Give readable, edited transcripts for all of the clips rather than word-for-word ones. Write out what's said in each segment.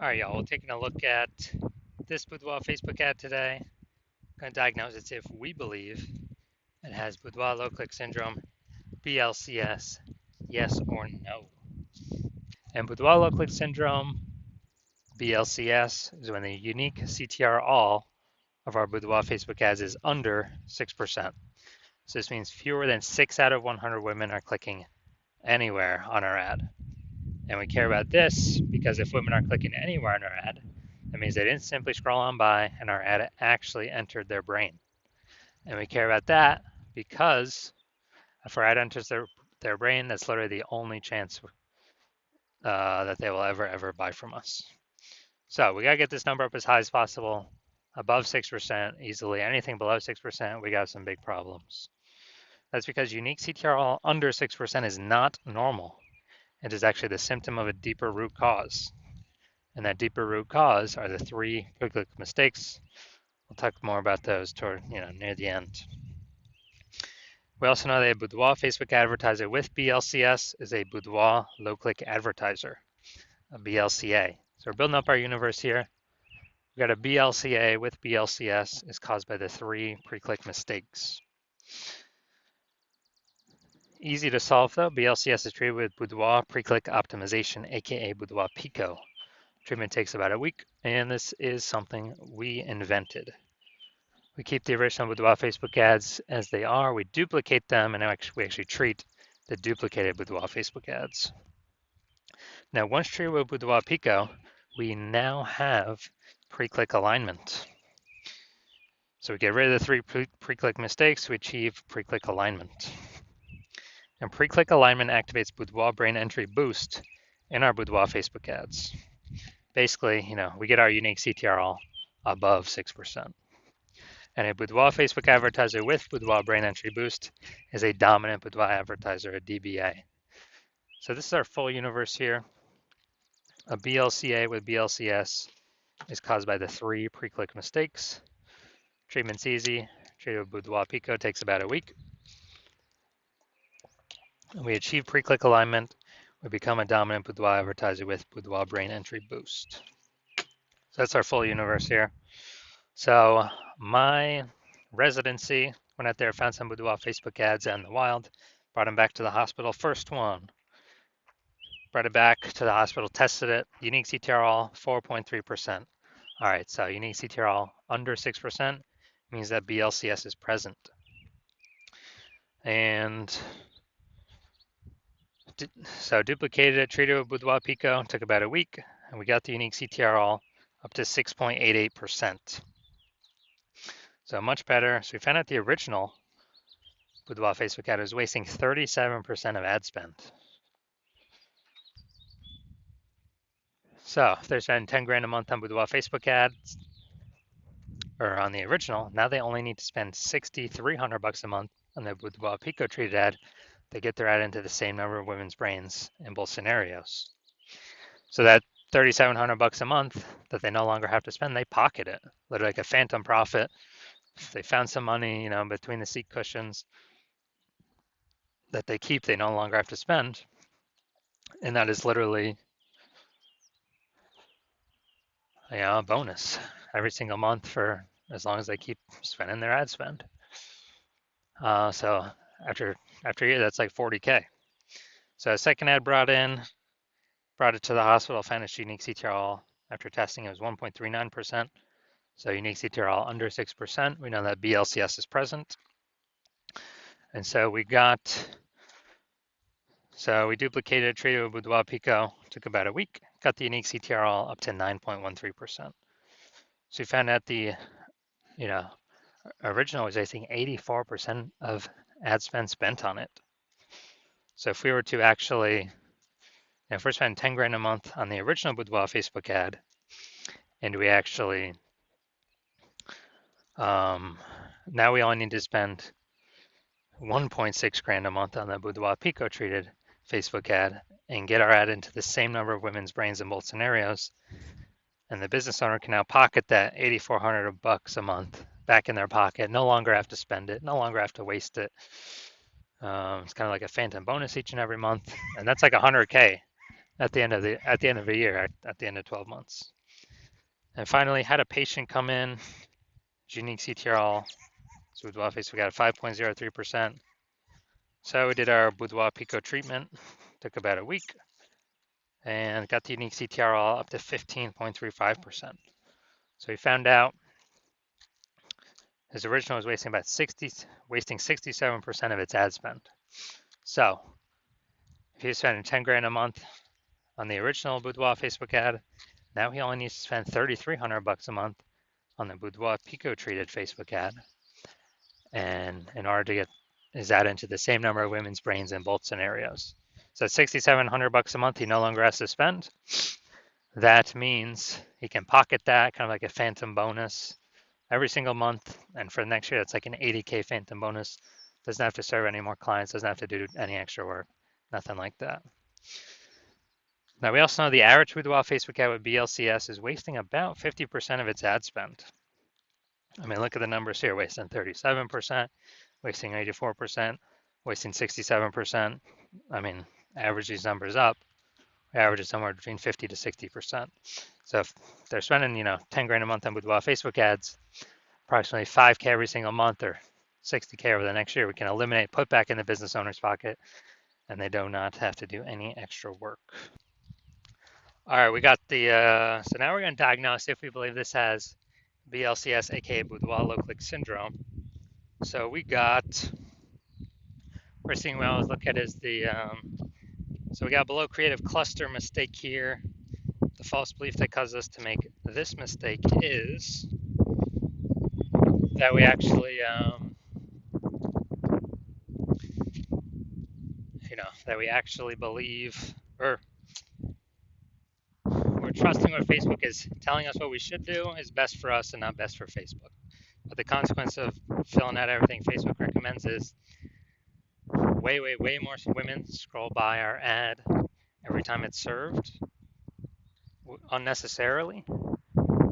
All right, y'all. We're taking a look at this Boudoir Facebook ad today. I'm going to diagnose it if we believe it has Boudoir low click syndrome, BLCS, yes or no. And Boudoir low click syndrome, BLCS, is when the unique CTR all of our Boudoir Facebook ads is under 6%. So this means fewer than 6 out of 100 women are clicking anywhere on our ad. And we care about this because if women are clicking anywhere on our ad, that means they didn't simply scroll on by and our ad actually entered their brain. And we care about that because if our ad enters their brain, that's literally the only chance that they will ever buy from us. So we got to get this number up as high as possible, above 6% easily. Anything below 6%, we got some big problems. That's because unique CTRL under 6% is not normal. It is actually the symptom of a deeper root cause. And that deeper root cause are the 3 quick-click mistakes. We'll talk more about those toward, near the end. We also know that a Boudoir Facebook advertiser with BLCS is a Boudoir low-click advertiser, a BLCA. So we're building up our universe here. We got a BLCA with BLCS is caused by the 3 pre-click mistakes. Easy to solve though. BLCS is treated with Boudoir pre-click optimization, aka Boudoir Pico. Treatment takes about a week, and this is something we invented. We keep the original Boudoir Facebook ads as they are. We duplicate them, and we actually treat the duplicated Boudoir Facebook ads. Now, once treated with Boudoir Pico, we now have pre-click alignment. So we get rid of the 3 pre-click mistakes. We achieve pre-click alignment. And pre-click alignment activates Boudoir brain entry boost in our Boudoir Facebook ads. Basically, we get our unique CTRL above 6%. And a Boudoir Facebook advertiser with Boudoir brain entry boost is a dominant Boudoir advertiser, a DBA. So this is our full universe here. A BLCA with BLCS is caused by the 3 pre-click mistakes. Treatment's easy. Treatment with Boudoir Pico takes about a week. And we achieve pre-click alignment. We become a dominant Boudoir advertiser with Boudoir brain entry boost. So that's our full universe here. So my residency, went out there, found some Boudoir Facebook ads out in the wild, brought them back to the hospital. First one, brought it back to the hospital, tested it. Unique CTRL, 4.3%. All right, so unique CTRL under 6% means that BLCS is present. And so duplicated it, treated with Boudoir Pico, took about a week, and we got the unique CTRL up to 6.88%. So much better. So we found out the original Boudoir Facebook ad was wasting 37% of ad spend. So if they're spending 10 grand a month on Boudoir Facebook ads, or on the original, now they only need to spend 6,300 bucks a month on the Boudoir Pico treated ad. They get their ad into the same number of women's brains in both scenarios. So that 3,700 bucks a month that they no longer have to spend, they pocket it, literally like a phantom profit. If they found some money, between the seat cushions that they keep, they no longer have to spend. And that is literally, a bonus every single month for as long as they keep spending their ad spend. So after a year, that's like 40K. So a second ad brought it to the hospital, found its unique CTRL. After testing, it was 1.39%. So unique CTRL under 6%. We know that BLCS is present. And so we duplicated, treated with Boudoir Pico, took about a week, got the unique CTRL up to 9.13%. So we found out the, original was, I think, 84% of ad spend spent on it. So if we were to actually, if we're spending 10 grand a month on the original Boudoir Facebook ad, and we actually, now we only need to spend 1.6 grand a month on the Boudoir Pico treated Facebook ad and get our ad into the same number of women's brains in both scenarios. And the business owner can now pocket that 8,400 bucks a month back in their pocket, no longer have to spend it, no longer have to waste it. It's kind of like a phantom bonus each and every month. And that's like 100K at the end of the year, at the end of 12 months. And finally, had a patient come in, unique CTRL, so Boudoir Facebook at 5.03%. So we did our Boudoir Pico treatment, took about a week, and got the unique CTRL up to 15.35%. So we found out his original was wasting 67% of its ad spend. So if he was spending 10 grand a month on the original Boudoir Facebook ad, now he only needs to spend $3,300 a month on the Boudoir Pico treated Facebook ad. And in order to get his ad into the same number of women's brains in both scenarios. So at $6,700 a month, he no longer has to spend. That means he can pocket that, kind of like a phantom bonus, every single month. And for the next year, that's like an 80K phantom bonus. Doesn't have to serve any more clients, doesn't have to do any extra work, nothing like that. Now, we also know the average Boudoir Facebook ad with BLCS is wasting about 50% of its ad spend. I mean, look at the numbers here, wasting 37%, wasting 84%, wasting 67%. I mean, average these numbers up, average is somewhere between 50 to 60%. So if they're spending, 10 grand a month on Boudoir Facebook ads, approximately 5K every single month or 60K over the next year, we can eliminate, put back in the business owner's pocket, and they do not have to do any extra work. All right, we got the, so now we're going to diagnose if we believe this has BLCS, aka Boudoir low click syndrome. So we got, first thing we always look at is the, so we got below creative cluster mistake here. The false belief that causes us to make this mistake is that we actually, that we actually believe, or we're trusting what Facebook is telling us what we should do is best for us and not best for Facebook. But the consequence of filling out everything Facebook recommends is way more women scroll by our ad every time it's served unnecessarily.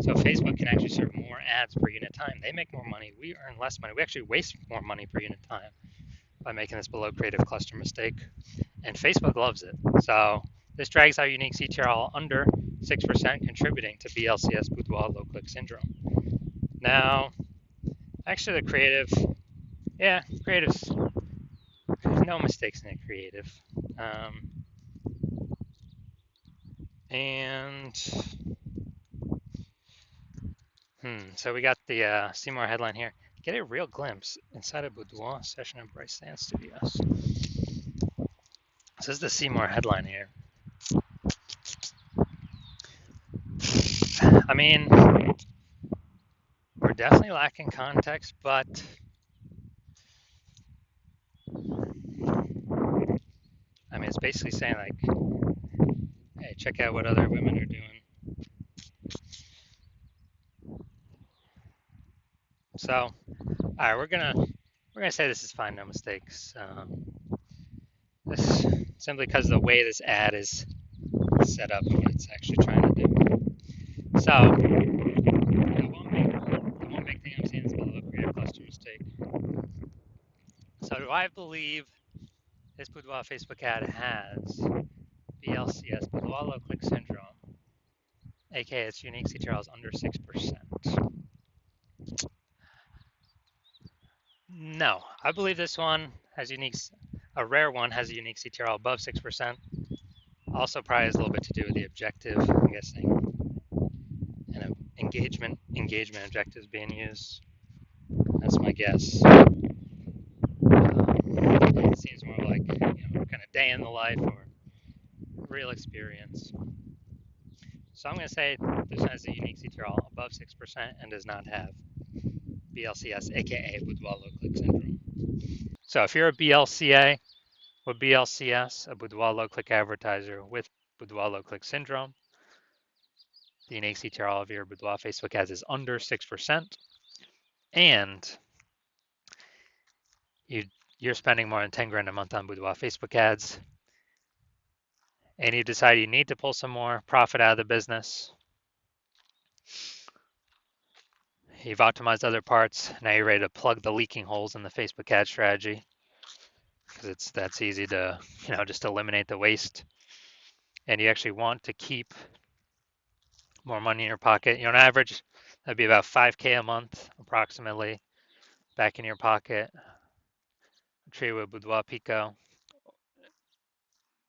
So Facebook can actually serve more ads per unit time. They make more money. We earn less money. We actually waste more money per unit time by making this below creative cluster mistake. And Facebook loves it. So this drags our unique CTRL under 6%, contributing to BLCS Boudoir low click syndrome. Now, actually the creative, creative's, no mistakes in the creative. So we got the see more headline here. Get a real glimpse inside a Boudoir session at Bryce Dance Studios. This is the Seymour headline here. I mean, we're definitely lacking context, but I mean, it's basically saying like, hey, check out what other women are doing. So, all right, we're gonna say this is fine, no mistakes. This simply because of the way this ad is set up and what it's actually trying to do. So, the one big thing I'm seeing is below creative cluster mistake. So, do I believe this Boudoir Facebook ad has BLCS, Boudoir low click syndrome, aka its unique CTRL is under 6%? No, I believe this one has a rare one has a unique CTRL above 6%. Also probably has a little bit to do with the objective, I'm guessing, and engagement objectives being used. That's my guess. It seems more like kind of day in the life or real experience. So I'm going to say this has a unique CTRL above 6% and does not have BLCS, aka Boudoir low click syndrome. So if you're a BLCA with BLCS, a Boudoir low click advertiser with Boudoir low click syndrome, the unique CTRL of your Boudoir Facebook ads is under 6%, and you're spending more than 10 grand a month on Boudoir Facebook ads, and you decide you need to pull some more profit out of the business. You've optimized other parts. Now you're ready to plug the leaking holes in the Facebook ad strategy because that's easy to just eliminate the waste. and you actually want to keep more money in your pocket. On average, that'd be about 5K a month, approximately, back in your pocket. Trade with Boudoir Pico,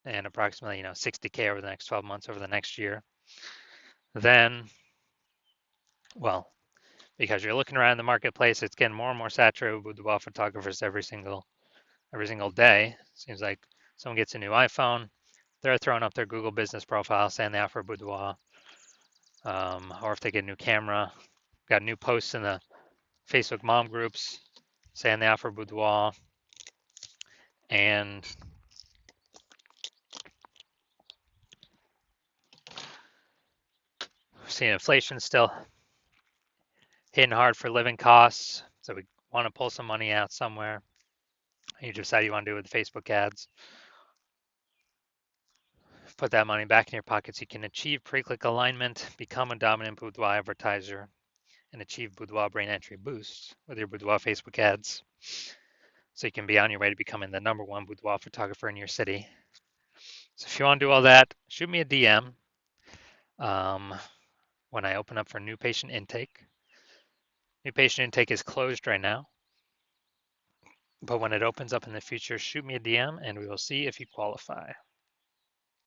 and approximately 60K over the next 12 months, over the next year. Then, well, because you're looking around the marketplace, it's getting more and more saturated with boudoir photographers every single day. Seems like someone gets a new iPhone, they're throwing up their Google business profile saying they offer boudoir, or if they get a new camera, got new posts in the Facebook mom groups saying they offer boudoir, and we're seeing inflation still hitting hard for living costs, so we want to pull some money out somewhere. You decide you want to do it with Facebook ads. Put that money back in your pocket so you can achieve pre-click alignment, become a dominant boudoir advertiser, and achieve boudoir brain entry boost with your boudoir Facebook ads. So you can be on your way to becoming the #1 boudoir photographer in your city. So if you want to do all that, shoot me a DM when I open up for new patient intake. New patient intake is closed right now, but when it opens up in the future, shoot me a DM and we will see if you qualify.